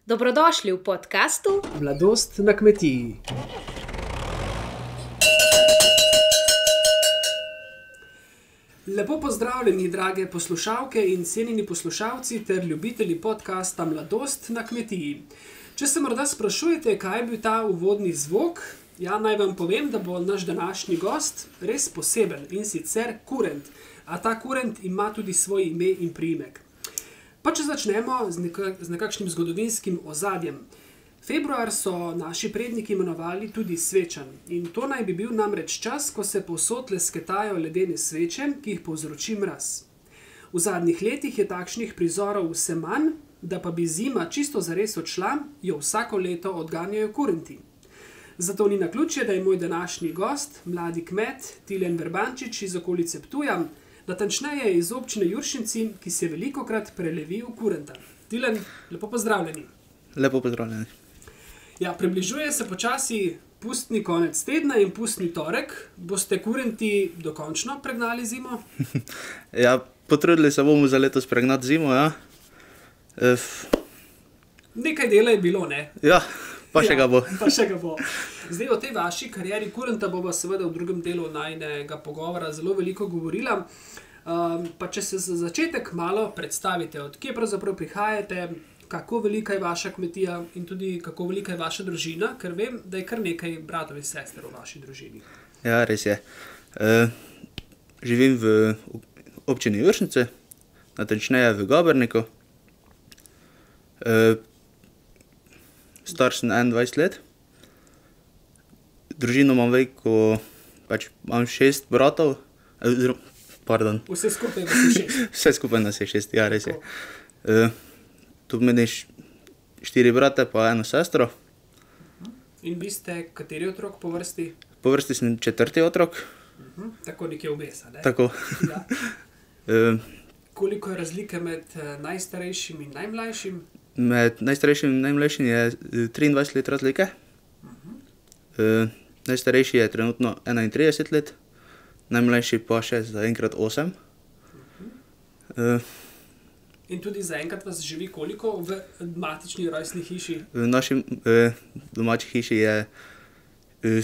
Dobrodošli v podkastu Mladost na kmetiji. Lepo pozdravljeni, drage poslušalke in cenjeni poslušalci ter ljubitelji podcasta Mladost na kmetiji. Če se morda sprašujete, kaj je bil ta uvodni zvok, naj vam povem, da bo naš današnji gost res poseben, in sicer kurent. A ta kurent ima tudi svoj ime in priimek. Pa če začnemo z nekakšnim zgodovinskim ozadjem. Februar so naši predniki imenovali tudi svečan in to naj bi bil namreč čas, ko se povsod lesketajo ledene sveče, ki jih povzroči mraz. V zadnjih letih je takšnih prizorov vse manj, da pa bi zima čisto zares odšla, jo vsako leto odganjajo kurenti. Zato ni naključje, da je moj današnji gost, mladi kmet Tilen Verbančič iz okolice Ptuja, natančneje iz občine Juršinci, ki se velikokrat prelevi v kurenta. Tilen, lepo pozdravljeni. Lepo pozdravljeni. Ja, približuje se počasi pustni konec tedna in pustni torek. Boste kurenti dokončno pregnali zimo? Ja, potrudili se bomo za letos pregnati zimo, ja. Nekaj dela je bilo, ne? Ja, pa še ga bo. Pa še ga bo. Zdaj o tej vaši karieri kurenta bova seveda v drugem delu najinega pogovora zelo veliko govorila. Pa če se za začetek malo predstavite, od kje pravzaprav prihajate, kako velika je vaša kmetija in tudi kako velika je vaša družina, ker vem, da je kar nekaj bratov in sester v vaši družini. Ja, res je. Živim v občini Juršnice, natančneje v Gaberniku. Star sem 21 let. Družino imam veliko, imam 6 bratov, Vse skupaj vas je 6. Vse skupaj nas je 6, ja, res je. Tu meniš 4 brate pa 1 sestro. In vi ste kateri otrok po vrsti? Po vrsti sem 4. otrok. Tako nekje vmes, ne? Tako. Ja. Koliko je razlike med najstarejšim in najmlajšim? Med najstarejšim in najmlajšim je 23 let razlike. Najstarejši je trenutno 31 let, najmlajši pa še zaenkrat 8. In tudi zaenkrat vas živi koliko v matični rojstni hiši? V naši domači hiši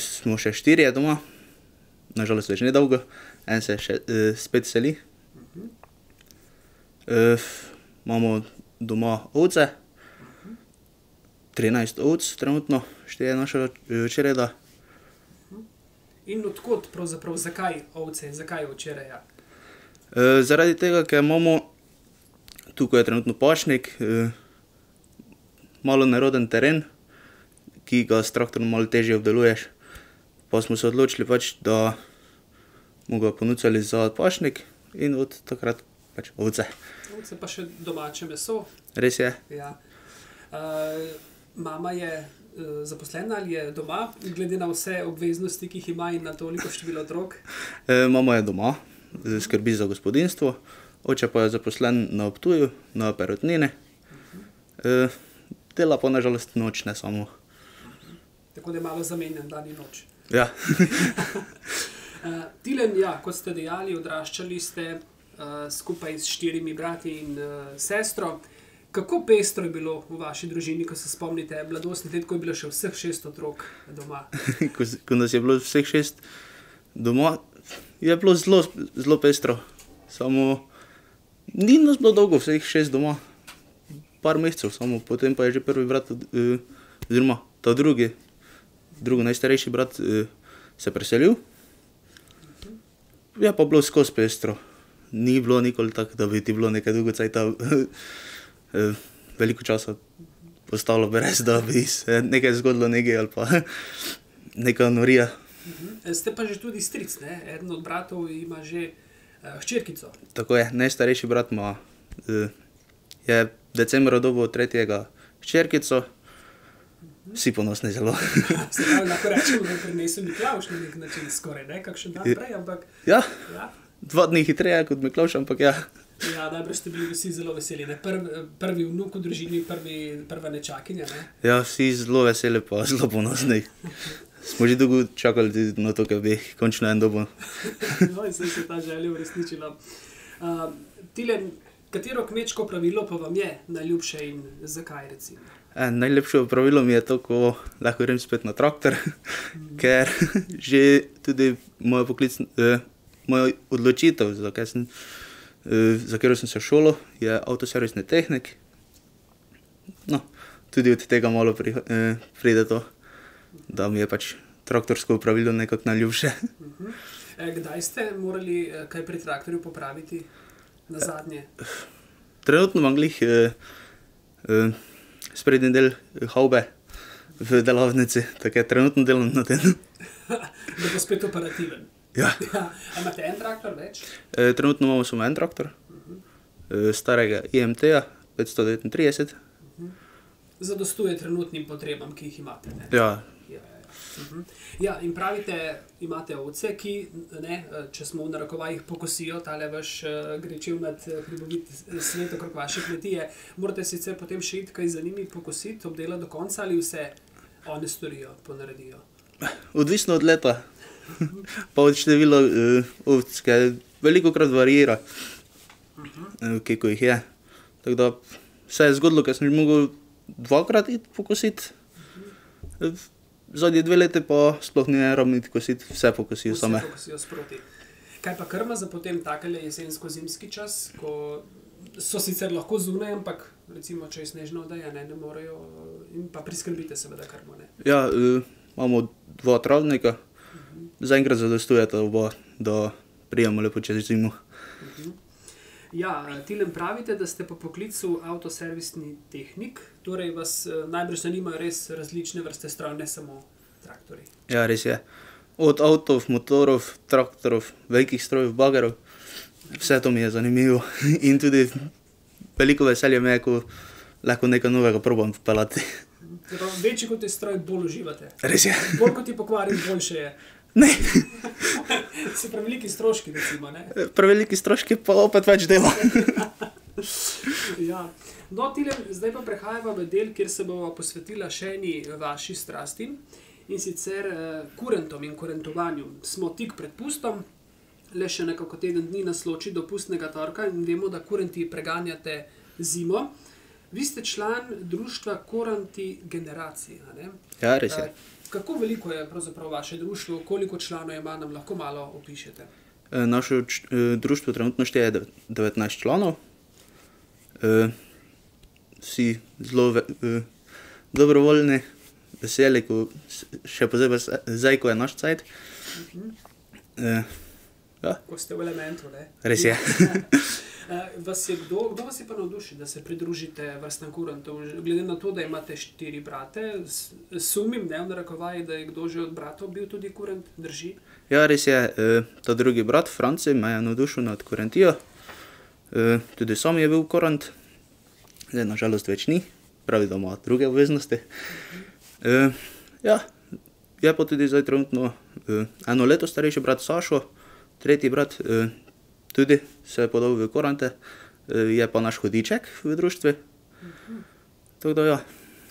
smo še 4 doma, nažalost več ne dolgo, en se še spet seli. Imamo doma ovce, 13 ovc trenutno, šteje naša čreda. In odkot pravzaprav, zakaj ovce, zakaj ovčereja? Zaradi tega, ker imamo, tukaj je trenutno pašnik, malo neroden teren, ki ga s traktorom malo težje obdeluješ. Pa smo se odločili da bomo ga ponucali za pašnik in od takrat ovce. Ovce pa še domače meso. Res je. Ja. Mama je zaposlena ali je doma, glede na vse obveznosti, ki jih ima in na toliko število otrok? Mama je doma, skrbi za gospodinjstvo, oče pa je zaposlen na Ptuju, na perutnini. Dela pa nažalost noč, ne samo. Tako da je malo zamenjan dan in noč. Ja. Tilen, ja, kot ste dejali, odraščali ste skupaj s 4 brati in sestro. Kako pestro je bilo v vaši družini, ko se spomnite mladostnih let, ko je bilo še vseh 6 otrok doma? Ko nas je bilo vseh 6 doma, je bilo zelo pestro. Samo ni nas bilo dolgo vseh 6 doma, par mesecev samo, potem pa je že prvi brat, oziroma ta drugi najstarejši brat se preselil. Je pa bilo skozi pestro. Ni bilo nikoli tako, da bi ti bilo nekaj dolgo cajta veliko časa ostalo brez, da bi se nekaj zgodilo nekaj ali pa neka norija. Ste pa že tudi stric, ne? Eden od bratov ima že hčerkico. Tako je, najstarejši brat je decembra dobil 3. hčerkico, vsi ponosni zelo. Se pravi, lahko rečemo, da je prinesel Miklavž na nek način skoraj, ne? Kakšen dan prej, ampak... Ja, 2 dni hitreje kot Miklavž, ampak ja. Ja, najbrž ste bili vsi zelo veseli, ne? Prvi vnuk v družini, prva nečakinja, ne? Ja, vsi zelo veseli pa zelo ponosni. Smo že dolgo čakali na to, da bi končno en dobil. No, in se je ta želja uresničila. Tilen, Katero kmečko pravilo pa vam je najljubše in zakaj recimo? Najlepše pravilo mi je to, ko lahko grem spet na traktor, ker že tudi moja odločitev, za katero sem se šolal, je avtoservisni tehnik. No, tudi od tega malo pride to, da mi je pač traktorsko pravilo nekako najljubše. Kdaj ste morali kaj pri traktorju popraviti nazadnje? Trenutno imam glih sprednji del havbe v delavnici, tako je trenutno delam na tem. Da bo spet operativen. Ja. A imate en traktor več? Trenutno imamo samo en traktor, starega IMT-ja 539. Zadostuje trenutnim potrebam, ki jih imate, ne? Ja. Ja, in pravite, imate ovce, ki, ne, če smo v narekovajih pokosijo, tale vaš grečevnat hribovit svet okrog vaše kmetije, morate sicer potem še iti kaj za njimi pokositi, obdelati do konca ali vse one storijo, ponaredijo? Odvisno od leta, pa od števila ovc, kaj velikokrat variira, koliko jih je. Tako da se je zgodilo, ker sem že mogel 2krat iti pokositi. Zadnje 2 leti pa sploh ne rabim iti kositi, vse pokosijo same. Vse pokosijo sproti. Kaj pa krma za potem takele jesensko-zimski čas, ko so sicer lahko zunaj, ampak recimo, če je snežna odeja, ne morejo in pa priskrbite seveda krmo, ne? Ja, imamo 2 travnika, zaenkrat zadostujeta oba, da prijemo lepo čez zimu. Ja, Tilen, pravite, da ste po poklicu avtoservisni tehnik, torej vas najbrž zanimajo res različne vrste strojev, ne samo traktorji. Ja, res je. Od avtov, motorov, traktorov, velikih strojev, bagerov, vse to mi je zanimivo. In tudi veliko veselje me je, ko lahko nekaj novega probam vpeljati. Večji kot je stroj, bolj uživate. Res je. Bolj kot je pokvarjen, boljše je. Ne. So preveliki stroški, recimo, ne? Preveliki stroški pa opet več dela. Ja. No, Tilen, zdaj pa prehajamo v del, kjer se bomo posvetila še eni vaši strasti, in sicer kurentom in kurentovanju. Smo tik pred pustom, le še nekako teden dni nas loči do pustnega torka in vemo, da kurenti preganjate zimo. Vi ste član društva Kuranti generacije, a ne? Ja, res je. Kako veliko je pravzaprav vaše društvo, koliko članov ima, nam lahko malo opišete? Naše društvo trenutno šteje 19 članov. Vsi zelo dobrovoljni, veseli, še posebej zdaj, ko je naš cajt. Ja. Ko ste v elementu, ne? Res je. Kdo vas je pa navdušil, da se pridružite vrstam kurentov? Glede na to, da imate 4 brate, sumim, ne, v narekovaji, da je kdo že od bratov bil tudi kurent, drži? Ja, res je. Ta drugi brat, Franci, me je navdušil nad kurentijo. Tudi sam je bil kurent. Zdaj, nažalost, več ni. Pravi, da ima druge obveznosti. Ja, je pa tudi zdaj trenutno 1 leto starejši brat Sašo, tretji brat tudi se je podal v kurente, je pa naš hodiček v društvu. Tako da ja.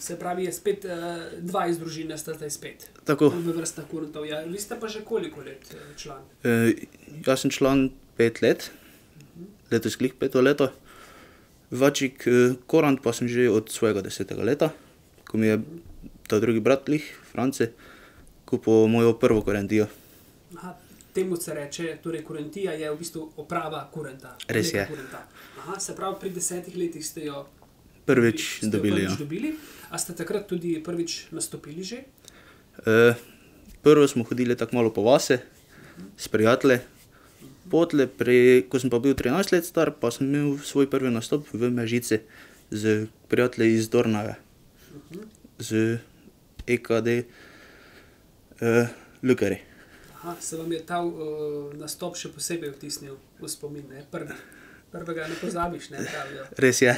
Se pravi, je spet 2 iz družine sta zdaj spet. Tako. V vrstah kurentov. Ja, vi ste pa že koliko let član? Jaz sem član 5 let, letos glih 5. leto. Vačik kurent pa sem že od svojega 10. leta, ko mi je ta drugi brat glih, Franci, kupil mojo prvo kurentijo. Aha, temu se reče, torej kurentija je v bistvu oprava kurenta. Res je. Aha, se pravi, pri 10 letih ste jo prvič dobili. A ste takrat tudi prvič nastopili že? Prvo smo hodili tako malo po vasi, s prijatelji. Potle, ko sem pa bil 13 let star, pa sem imel svoj prvi nastop v Mežici z prijatelji iz Dornave. Z EKD Lukari. Aha, se vam je ta nastop še posebej vtisnil v spomin, ne? Prvega ne pozabiš, ne? Pravijo. Res je.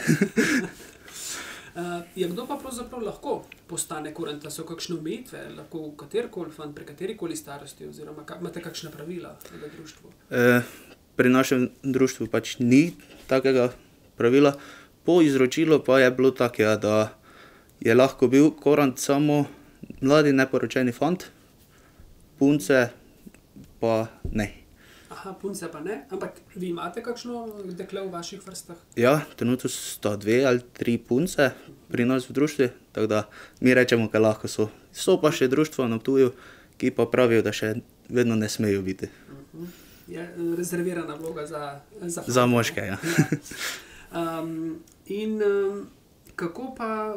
Je kdo pa pravzaprav lahko postane kurent? So kakšne omejitve? Lahko katerikoli fant, pri katerikoli starosti, oziroma imate kakšna pravila v društvu? Pri našem društvu pač ni takega pravila. Po izročilu pa je bilo tako, da je lahko bil kurent samo mladi neporočeni fant, punce pa ne. Aha, punce pa ne. Ampak vi imate kakšno dekle v vaših vrstah? Ja, trenutno sta 2 ali 3 punce pri nas v društvu, tako da mi rečemo, kaj lahko so. So pa še društva na Ptuju, ki pa pravijo, da še vedno ne smejo biti. Je rezervirana vloga Za moške, ja. Kako pa,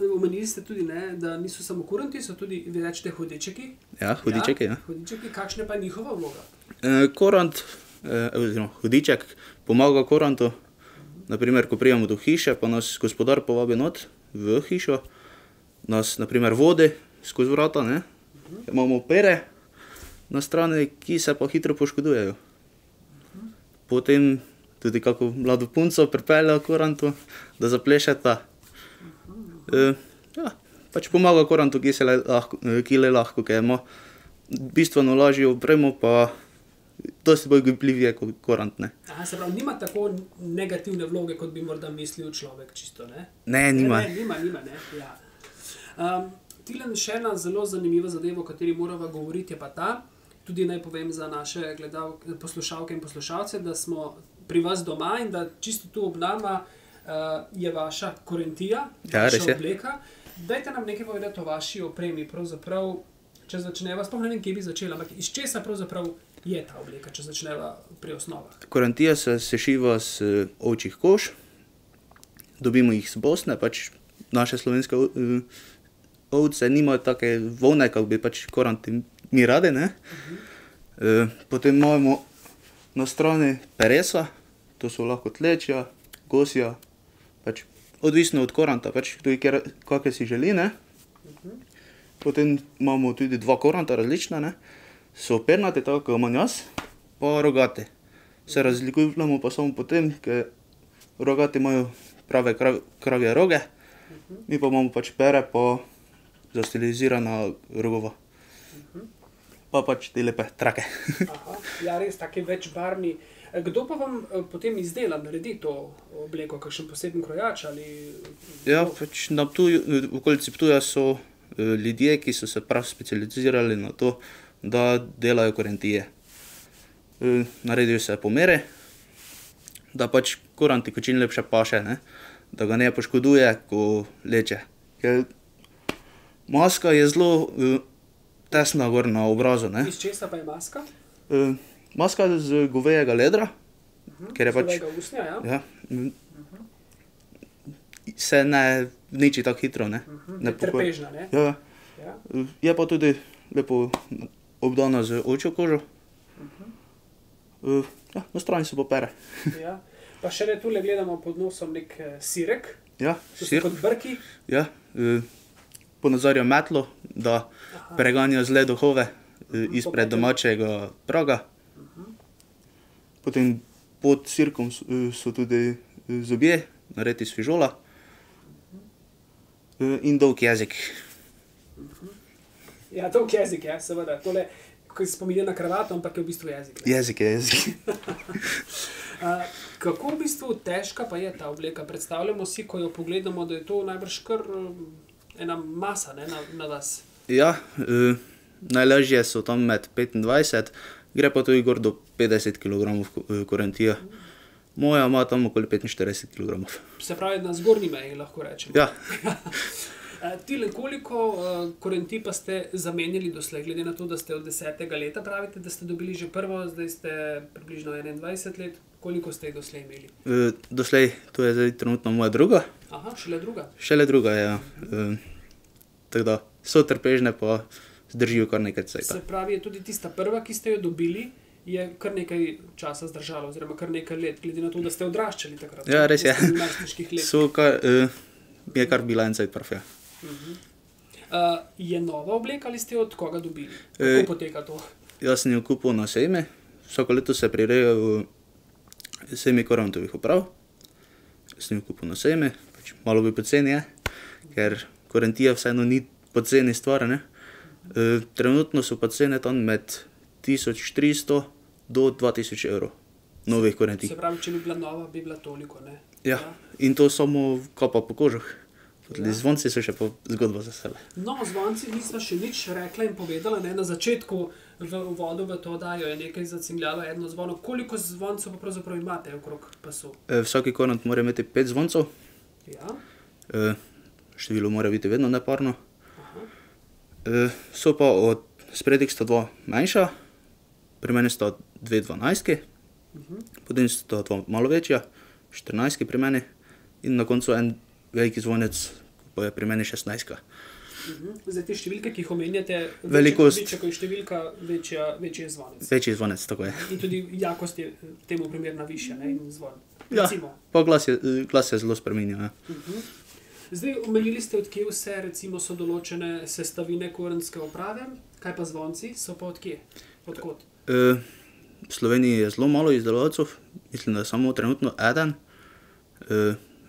omenili ste tudi, ne, da niso samo kuranti, so tudi, vi rečete, hudičeki. Ja, hudičeki, ja. Hudičeki, kakšna pa je njihova vloga? Korant, oziroma hudiček pomaga korantu. Naprimer, ko prijemo do hiše, pa nas gospodar povabi not v hišo, nas naprimer vodi skozi vrata, ne. Imamo pere na strani, ki se pa hitro poškodujejo. Potem tudi kako mlado punco pripeljejo korantu, da zaplešeta. Ja, pač pomaga korantu, ki le lahko, ker ima bistveno lažjo opremo, pa dosti bolj gibljivije kot korant, ne. Aha, se pravi, nima tako negativne vloge, kot bi morda mislil človek čisto, ne? Ne, nima. Nima, ne, ja. Tilen, še ena zelo zanimiva zadeva, o kateri morava govoriti, je pa ta, tudi naj povem za naše poslušalke in poslušalce, da smo pri vas doma in da čisto tu ob nama je vaša korentija, vaša obleka. Dajte nam nekaj povedati o vaši opremi, pravzaprav, če začneva, sploh ne vem, kje bi začela, ampak iz česa pravzaprav je ta obleka, če začneva pri osnovah? Korentija se sešiva z ovčjih kož, dobimo jih z Bosne, pač naše slovenske ovce nimajo take volne, kako bi pač koranti mi radi, ne. Potem imamo na strani peresa, to so lahko tlečja, gosja, pač odvisno od koranta, pač tudi kakve si želi, ne. Potem imamo tudi 2 koranta različna, ne. So pernati, tako kot imam jaz, pa rogati. Se razlikujemo pa samo potem, ker rogati imajo prave kravje roge, mi pa imamo pač pere pa zastilizirana rogova. Pa pač te lepe trake. Aha, ja, res, taki večbarvni. Kdo pa vam potem izdela, naredi to obleko, kakšen poseben krojač ali... Ja, pač na Ptuju, v okolici Ptuja so ljudje, ki so se prav specializirali na to, da delajo korentije. Naredijo se pomere, da pač koranti čim lepše paše, ne, da ga ne poškoduje, ko leče. Ker maska je zelo tesna gor na obrazu, ne. Iz česa pa je maska? Maska z govejega ledra, ker je pač... Z govejega usnja, ja? Ja. Se ne vniči tako hitro, ne. Trpežna, ne? Ja. Ja. Je pa tudi lepo obdana z ovčjo kožo. Ja, na strani se pa pere. Ja. Pa šele tule gledamo pod nosom nek sirek. Ja, To so kot brki. Ja, ponazarja metlo, da preganja zle duhove izpred domačega praga. Potem pod sirkom so tudi zobje, narejeni iz fižola. In dolg jezik. Ja, dolg jezik, ja, seveda. Tole, ko se spominja na kravato, ampak je v bistvu jezik. Ne? Jezik je jezik. Kako v bistvu težka pa je ta obleka? Predstavljamo si, ko jo pogledamo, da je to najbrž kar ena masa, ne, na vas. Ja, najlažje so tam med 25, gre pa tudi gor do 50 kg korentija. Moja ima tam okoli 45 kg. Se pravi, na zgornji meji, lahko rečemo. Ja. Tile, koliko korenti pa ste zamenjali doslej, glede na to, da ste od 10. leta, pravite, da ste dobili že prvo, zdaj ste približno 21 let, koliko ste jih doslej imeli? Doslej, to je zdaj trenutno moja druga. Aha, šele druga? Šele druga, ja. Tako da so trpežne, pa zdržijo kar nekaj cajta. Se pravi, je tudi tista prva, ki ste jo dobili, je kar nekaj časa zdržala, oziroma kar nekaj let, glede na to, da ste odraščali takrat. Ja, res je. So je kar bila en cajt prav, ja. Je nova obleka ali ste jo od koga dobili? Kako poteka to? Jaz sem jo kupil na sejme. Vsako leto se prirejajo sejmi korantovih oprav. Jaz sem jo kupil na sejme, pač malo bi poceni je, ker korentija vseeno ni poceni stvar, ne. Trenutno so pa cene tam med 1300 do 2000 evrov novih korentij. Se pravi, če bi bila nova, bi bila toliko, ne? Ja, in to samo kapa po kožah. Tudi zvonci so še pa zgodba za sebe. No, zvonci nisva še nič rekla in povedala, ne, na začetku v uvodu v to dajo je nekaj zacingljalo eno zvono. Koliko zvoncev pa pravzaprav imate okrog pasu? Vsaki korant mora imeti 5 zvoncov. Ja. Število mora biti vedno neparno. So pa od spredih sta 2 manjša, pri meni sta 2 12, potem sta 2 malo večja, 14 pri meni in na koncu en veliki zvonec, pa je pri meni 16. Zdaj te številke, ki jih omenjate, Velikost. večja kot je številka, večji je zvonec. Večji zvonec, tako je. In tudi jakost je temu primerna višja, ne, in zvon. Ja, Recimo. pa glas se zelo spreminja. Ja. Zdaj, omenili ste, od kje vse recimo so določene sestavine korenske oprave, kaj pa zvonci, so pa od kje? Odkot? V Sloveniji je zelo malo izdelovalcev, mislim, da je samo trenutno eden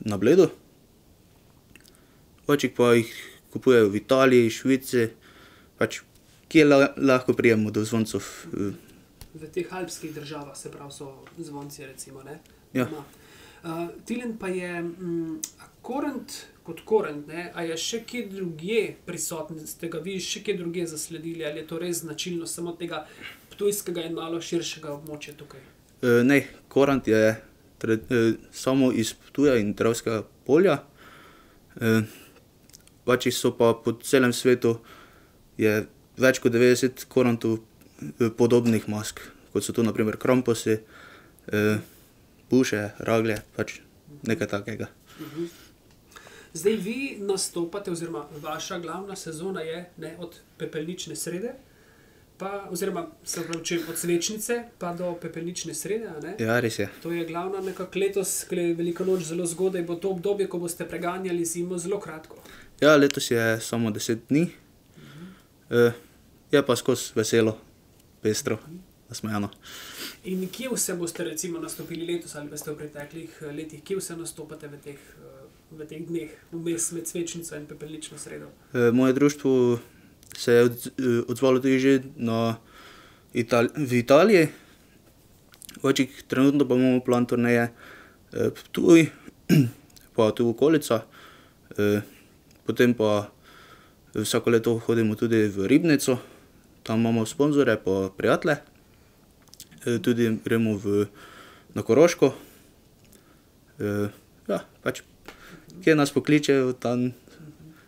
na Bledu. Včasih pa jih kupujejo v Italiji, Švici, pač kje lahko prijemo do zvoncov. V teh alpskih državah, se pravi, so zvonci recimo, ne? Ja. Doma. Tilen pa je korent kot korent, ne? A je še kje drugje prisoten, ste ga vi še kje drugje zasledili, ali je to res značilno samo tega ptujskega in malo širšega območja tukaj? Ne, korant je samo iz Ptuja in Dravskega polja. Včasih so pa po celem svetu je več kot 90 korantov podobnih mask, kot so tu na primer kramposi, buše, raglje, pač nekaj takega. Zdaj vi nastopate, oziroma vaša glavna sezona je, ne, od pepelnične srede, pa, oziroma se pravi, od svečnice pa do pepelnične srede, a ne? Ja, res je. To je glavna nekako letos, ker je Velika noč zelo zgodaj, bo to obdobje, ko boste preganjali zimo, zelo kratko. Ja, letos je samo 10 dni. Je pa skozi veselo, pestro, nasmejano. In kje vse boste recimo nastopili letos ali pa ste v preteklih letih, kje vse nastopate v teh dneh, vmes med svečnico in pepelnično sredo? Moje društvo se je odzvalo tudi že v Italiji. Včasih trenutno pa imamo plan turneje Ptuj, pa tu okolica. Potem pa vsako leto hodimo tudi v Ribnico, tam imamo sponzorje pa prijatelje. Tudi gremo na Koroško. Ja, pač, kje nas pokličejo, tam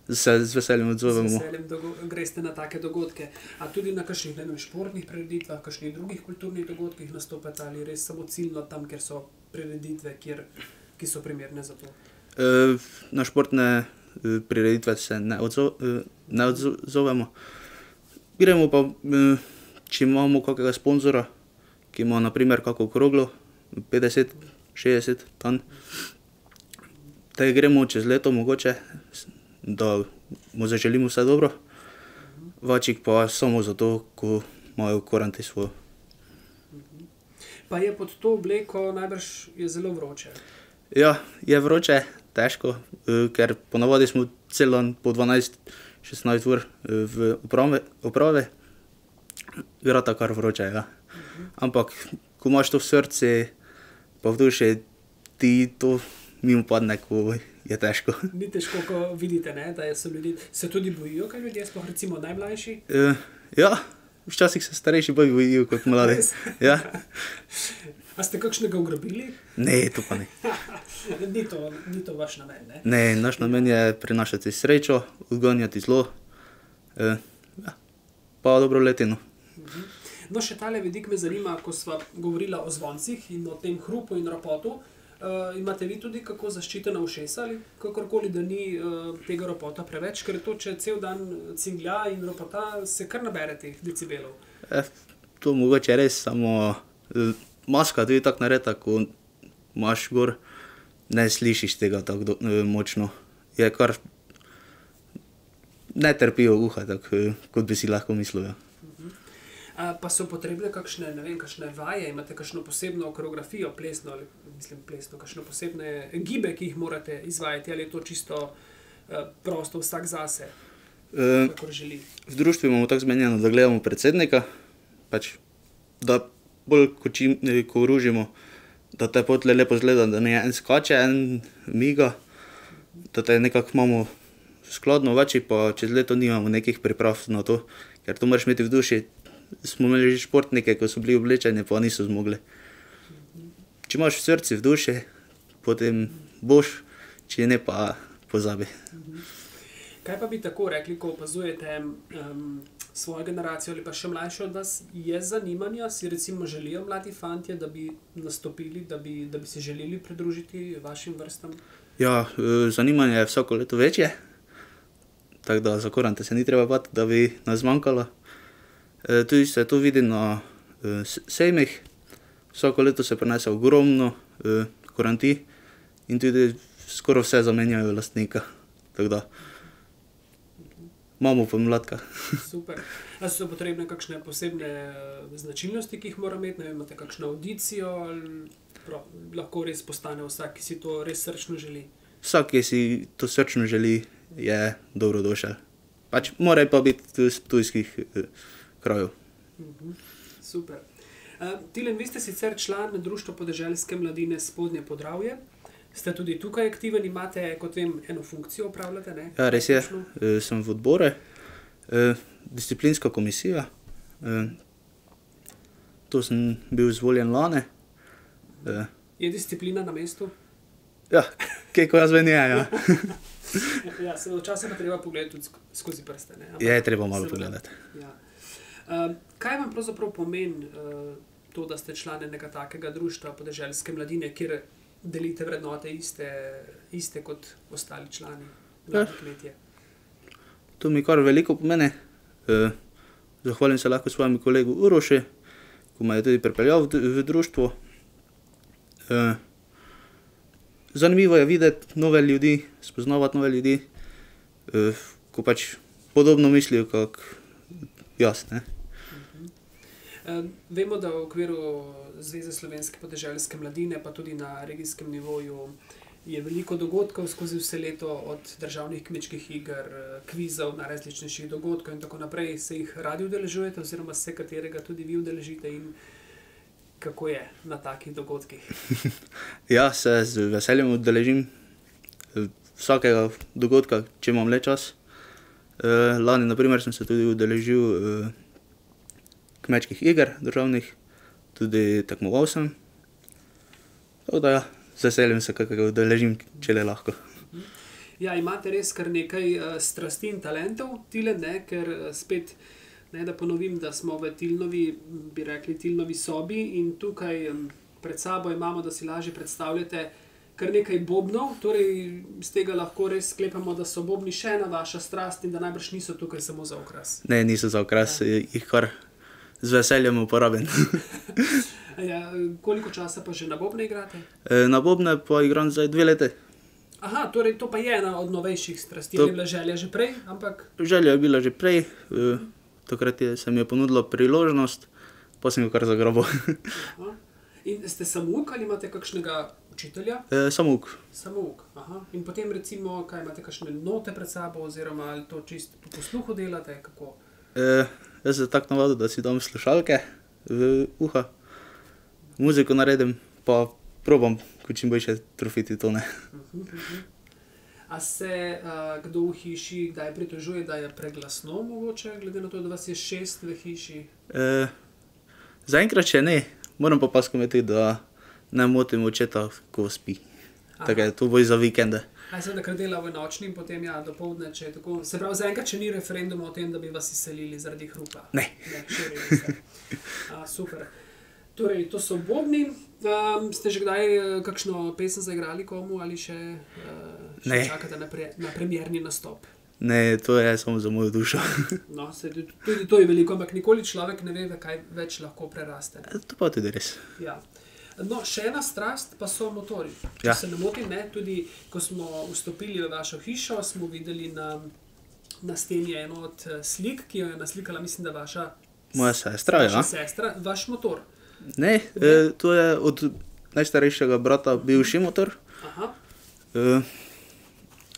se z veseljem odzovemo. Z veseljem greste na take dogodke. A tudi na kakšnih, ne vem, športnih prireditvah, kakšnih drugih kulturnih dogodkih nastopate ali res samo ciljno tam, kjer so prireditve, ki so primerne za to? Na športne prireditve se ne odzovemo. Gremo pa, če imamo kakega sponzora, ki ima na primer kako okroglo, 50, 60 tam, da gremo čez leto mogoče, da mu zaželimo vse dobro. Včasih pa samo zato, ko imajo koranti svojo. Pa je pod to obleko najbrž je zelo vroče. Ja, je vroče, težko, ker ponavadi smo cel dan po 12-16 ur v opravi. Rata kar vroče, ja. Ampak, ko imaš to v srcu, pa v duši, ti to mimo padne, ko je težko. Ni težko, ko vidite, ne, da so ljudje, se tudi bojijo, kaj ljudje, sploh recimo najmlajši? Ja, včasih se starejši bolj bojijo kot mladi. Ja. A ste kakšnega ugrabili? Ne, to pa ne. Ni to vaš namen, ne? Ne, naš namen je prinašati srečo, odganjati zlo, pa dobro letino. No, še tale vidik me zanima, ko sva govorila o zvoncih in o tem hrupu in ropotu. Imate vi tudi kako zaščitena ušesa ali kakorkoli, da ni tega ropota preveč, ker to, če cel dan cinglja in ropota, se kar nabere teh decibelov. To mogoče res, samo maska tudi tako nareda, ko imaš gor, ne slišiš tega tako močno. Je kar ne trpijo uha, tako kot bi si lahko mislil. Pa so potrebne kakšne, ne vem, kakšne vaje, imate kakšno posebno koreografijo, plesno, ali mislim plesno, kakšne posebne gibe, ki jih morate izvajati, ali je to čisto prosto vsak zase, kakor želi? V društvu imamo tako zmenjeno, da gledamo predsednika, pač, da bolj ko oružimo, da te potle lepo zgleda, da ne en skače, en miga, da nekako imamo skladno veči, pa čez leto nimamo nekih priprav na to, ker to moraš imeti v duši. Smo imeli že športnike, ko so bili oblečeni, pa niso zmogli. Če imaš v srcu, v duši, potem boš, če ne pa pozabi. Kaj pa bi tako rekli, ko opazujete svojo generacijo ali pa še mlajše od vas, je zanimanja, si recimo želijo mladi fantje, da bi nastopili, da bi se želeli pridružiti vašim vrstam? Ja, zanimanje je vsako leto večje, tako da za korante se ni treba bati, da bi nas zmanjkalo. Tudi se to vidi na sejmih, vsako leto se prinese ogromno koranti in tudi skoraj vse zamenjajo lastnika, tako da imamo pa mladka. Super. A so potrebne kakšne posebne značilnosti, ki jih mora imeti? Ne vem, imate kakšno audicijo ali lahko res postane vsak, ki si to res srčno želi? Vsak, ki si to srčno želi, je dobrodošel. Pač mora pa biti tudi iz ptujskih krajev. Super. Tilen, vi ste sicer član Društva podeželske mladine Spodnje Podravje. Ste tudi tukaj aktiven, imate, kot vem, eno funkcijo opravljate, ne? Ja, res je. Sem v odbore, disciplinska komisija. To sem bil izvoljen lani. Je disciplina na mestu? Ja, kaj ko jaz vem, je, ja. Ja, se včasih pa treba pogledati tudi skozi prste, ne? Je treba malo pogledati. Ja. Kaj vam pravzaprav pomeni to, da ste član enega takega društva podeželske mladine, kjer delite vrednote iste kot ostali člani mlade kmetje? To mi kar veliko pomeni. Zahvalim se lahko svojemu kolegu Uroši, ko me je tudi pripeljal v društvo. Zanimivo je videti nove ljudi, spoznavati nove ljudi, ko pač podobno mislijo kot jaz, ne. Vemo, da v okviru Zveze slovenske podeželske mladine, pa tudi na regijskem nivoju, je veliko dogodkov skozi vse leto, od državnih kmečkih iger, kvizov, najrazličnejših dogodkov in tako naprej. Se jih radi udeležujete oziroma se katerega tudi vi udeležite in kako je na takih dogodkih? Ja, se z veseljem udeležim vsakega dogodka, če imam le čas. Lani, na primer, sem se tudi udeležil kmečkih iger državnih, tudi tekmoval sem. Tako da ja, z veseljem se kakega udeležim, če le lahko. Ja, imate res kar nekaj strasti in talentov, Tilen, ne, ker spet, ne, da ponovim, da smo v Tilnovi, bi rekli Tilnovi sobi in tukaj pred sabo imamo, da si lažje predstavljate, kar nekaj bobnov, torej z tega lahko res sklepamo, da so bobni še ena vaša strast in da najbrž niso tukaj samo za okras. Ne, niso za okras, jih kar z veseljem uporabim. Ja, koliko časa pa že na bobne igrate? Na bobne pa igram zdaj 2 leti. Aha, torej to pa je ena od novejših strasti, je bila želja že prej, ampak... Želja je bila že prej, takrat se mi je ponudila priložnost, pa sem jo kar zagrabil. In ste samouk ali imate kakšnega učitelja? Samouk. Samouk, aha. In potem recimo, kaj imate kakšne note pred sabo oziroma ali to čisto po posluhu delate, kako? Jaz se tako navadil, da si dam slušalke v uha, muziko naredim, pa probam čim boljše trofiti tone. A se kdo v hiši kdaj pritožuje, da je preglasno mogoče, glede na to, da vas je 6 v hiši? Zaenkrat še ne, moram pa skometiti, da ne motim očeta, ko spi. Tako je, to bo za vikende. Aj seveda, ker dela v nočni in potem ja, dopoldne, če je tako. Se pravi, zaenkrat še ni referenduma o tem, da bi vas izselili zaradi hrupa? Ne. Ne, še res. Super. Torej, to so bobni. Ste že kdaj kakšno pesem zaigrali komu ali še čakate na premierni nastop? Ne, to je samo za mojo dušo. No, tudi to je veliko, ampak nikoli človek ne ve, kaj več lahko preraste. To pa tudi res. Ja. No, še ena strast pa so motorji. Če se ne motim, ne, tudi ko smo vstopili v vašo hišo, smo videli na steni eno od slik, ki jo je naslikala, mislim, da moja sestra, ja. Sestra, vaš motor. Ne, to je od najstarejšega brata bivši motor. Aha.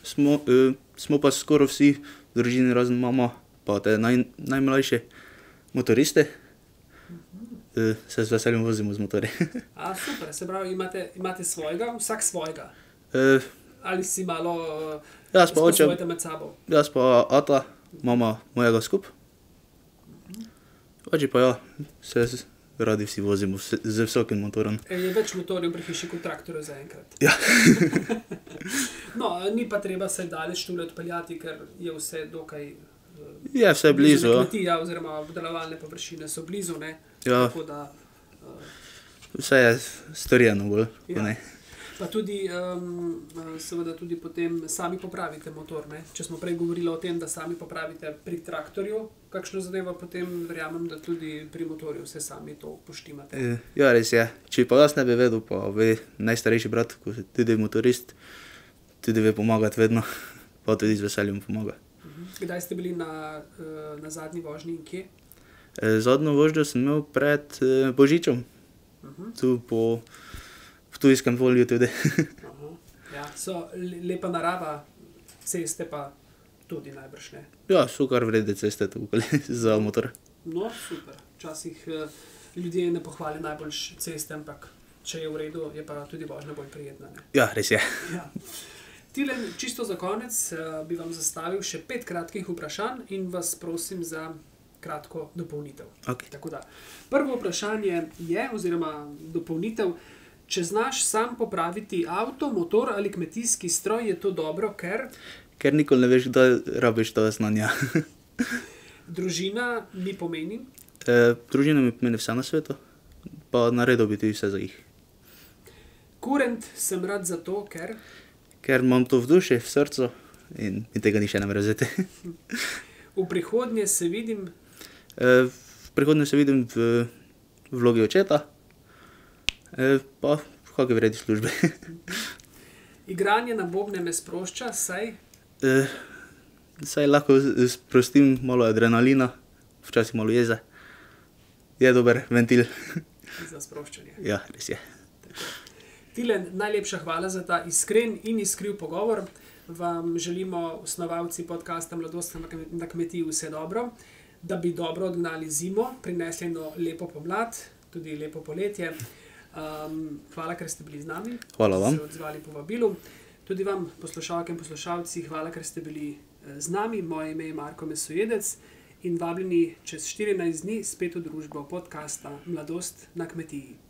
Smo pa skoraj vsi v družini, razen mama, pa te najmlajši motoristi. Se z veseljem vozimo z motorji. Super, se pravi, imate svojega, vsak svojega? ali si malo Jaz pa oče, spoznavate med sabo? jaz pa ata, mama mojega skup. Oče pa ja, radi vsi vozimo z vsakim motorom. Je več motorjev pri hiši kot traktorjev zaenkrat. Ja. No, ni pa treba se daleč tule odpeljati, ker je vse dokaj Je vse blizu, ja. kmetija oziroma obdelovalne površine so blizu, ne? Ja. Tako da, Vse je storjeno bolj, Ja. ko ne. pa tudi, seveda tudi potem sami popravite motor, ne? Če smo prej govorili o tem, da sami popravite pri traktorju, kakšno zadevo, potem verjamem, da tudi pri motorju vse sami to poštimate. Ja, res je. Če pa jaz ne bi vedel, pa ve najstarejši brat, ko je tudi motorist, tudi ve pomagati vedno, pa tudi z veseljem pomaga. Kdaj ste bili na zadnji vožnji in kje? Zadnjo vožnjo sem imel pred Božičem, tu po Ptujskem polju tudi. Aha. Ja, so lepa narava, ceste pa tudi najbrž, ne? Ja, so kar vrede ceste tukaj za motor. No, super. Včasih ljudje ne pohvalijo najboljš ceste, ampak če je v redu, je pa tudi vožnja bolj prijetna, ne? Ja, res je. Ja. Tilen, čisto za konec bi vam zastavil še 5 kratkih vprašanj in vas prosim za kratko dopolnitev. Okay. Tako da, prvo vprašanje je, oziroma dopolnitev, če znaš sam popraviti avto, motor ali kmetijski stroj, je to dobro, ker Ker nikoli ne veš, da rabiš ta znanja. družina mi pomeni, Družina mi pomeni vse na svetu, pa naredil bi tudi vse za jih. kurent sem rad zato, Ker imam to v duši, v srcu in mi tega ni še ne more vzeti. v prihodnje se vidim, V prihodnje se vidim v vlogi očeta, pa v kakšni vredi službi. igranje na bobne me sprošča, saj Saj lahko sprostim malo adrenalina, včasih malo jeze. Je dober ventil. za sproščanje. Ja, res je. Tilen, najlepša hvala za ta iskren in iskriv pogovor. Vam želimo, snovalci podcasta Mladost na kmetiji, vse dobro, da bi dobro odgnali zimo, prinesli eno lepo pomlad, tudi lepo poletje. Hvala, ker ste bili z nami. Hvala vam. Se odzvali povabilu. Tudi vam, poslušalke in poslušalci, hvala, ker ste bili z nami. Moje ime je Marko Mesojedec in vabljeni čez 14 dni spet v družbo podcasta Mladost na kmetiji.